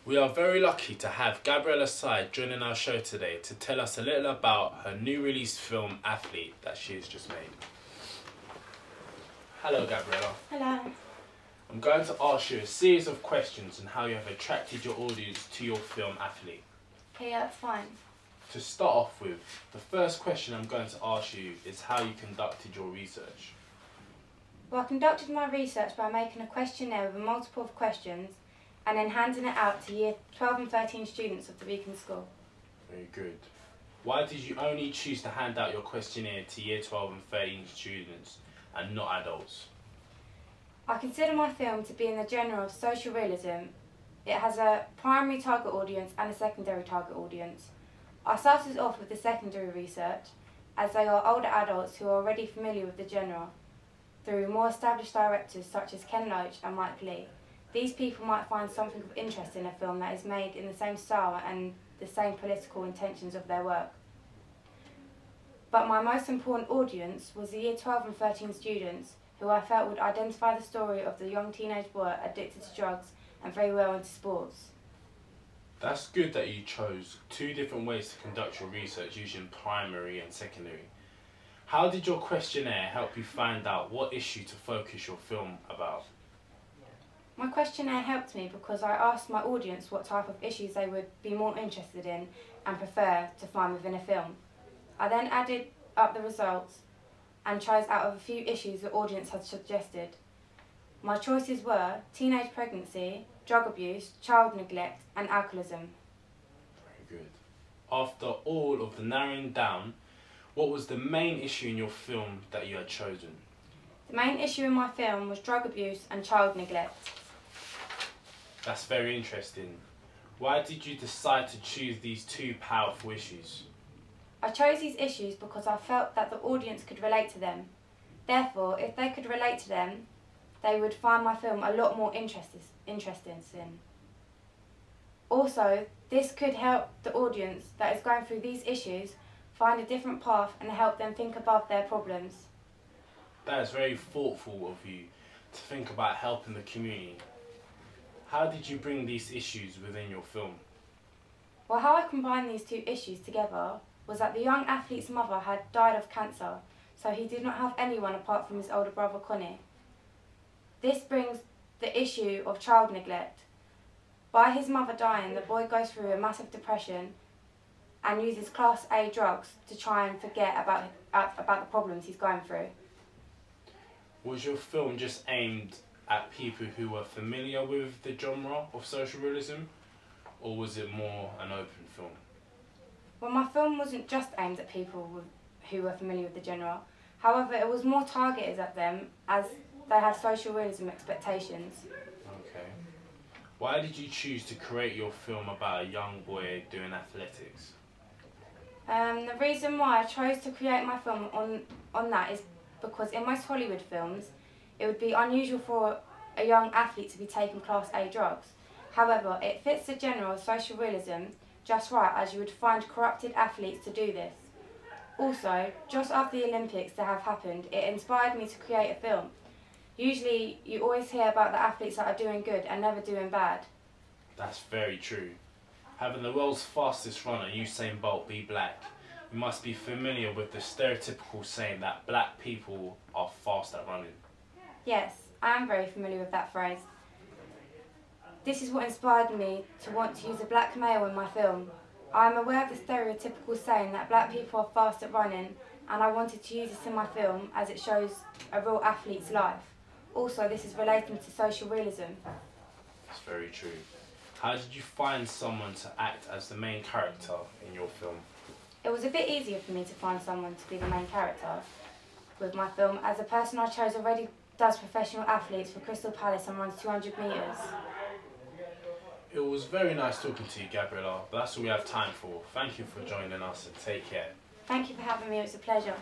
We are very lucky to have Gabriella Side joining our show today to tell us a little about her new release film, Athlete, that she has just made. Hello Gabriella. Hello. I'm going to ask you a series of questions on how you have attracted your audience to your film, Athlete. Okay, yeah, that's fine. To start off with, the first question I'm going to ask you is how you conducted your research. Well, I conducted my research by making a questionnaire with a multiple of questions and then handing it out to year 12 and 13 students of the Beacon School. Very good. Why did you only choose to hand out your questionnaire to year 12 and 13 students and not adults? I consider my film to be in the genre of social realism. It has a primary target audience and a secondary target audience. I started off with the secondary research, as they are older adults who are already familiar with the genre, through more established directors such as Ken Loach and Mike Leigh. These people might find something of interest in a film that is made in the same style and the same political intentions of their work. But my most important audience was the year 12 and 13 students, who I felt would identify the story of the young teenage boy addicted to drugs and very well into sports. That's good that you chose two different ways to conduct your research using primary and secondary. How did your questionnaire help you find out what issue to focus your film about? My questionnaire helped me because I asked my audience what type of issues they would be more interested in and prefer to find within a film. I then added up the results and chose out of a few issues the audience had suggested. My choices were teenage pregnancy, drug abuse, child neglect and alcoholism. Very good. After all of the narrowing down, what was the main issue in your film that you had chosen? The main issue in my film was drug abuse and child neglect. That's very interesting. Why did you decide to choose these two powerful issues? I chose these issues because I felt that the audience could relate to them. Therefore, if they could relate to them, they would find my film a lot more interesting. Also, this could help the audience that is going through these issues find a different path and help them think above their problems. That is very thoughtful of you to think about helping the community. How did you bring these issues within your film? Well, how I combined these two issues together was that the young athlete's mother had died of cancer, so he did not have anyone apart from his older brother Connie. This brings the issue of child neglect. By his mother dying, the boy goes through a massive depression and uses Class A drugs to try and forget about the problems he's going through. Was your film just aimed at people who were familiar with the genre of social realism, or was it more an open film? Well, my film wasn't just aimed at people who were familiar with the genre. However, it was more targeted at them as they have social realism expectations. Okay. Why did you choose to create your film about a young boy doing athletics? The reason why I chose to create my film on that is because in most Hollywood films, it would be unusual for a young athlete to be taking Class A drugs. However, it fits the genre of social realism just right, as you would find corrupted athletes to do this. Also, just after the Olympics to have happened, it inspired me to create a film. Usually, you always hear about the athletes that are doing good and never doing bad. That's very true. Having the world's fastest runner, Usain Bolt, be black, you must be familiar with the stereotypical saying that black people are fast at running. Yes, I am very familiar with that phrase. This is what inspired me to want to use a black male in my film. I am aware of the stereotypical saying that black people are fast at running, and I wanted to use this in my film as it shows a real athlete's life. Also, this is relating to social realism. That's very true. How did you find someone to act as the main character in your film? It was a bit easier for me to find someone to be the main character with my film, as the person I chose already does professional athletes for Crystal Palace and runs 200 metres. It was very nice talking to you, Gabriella, but that's all we have time for. Thank you for joining us and take care. Thank you for having me, it was a pleasure.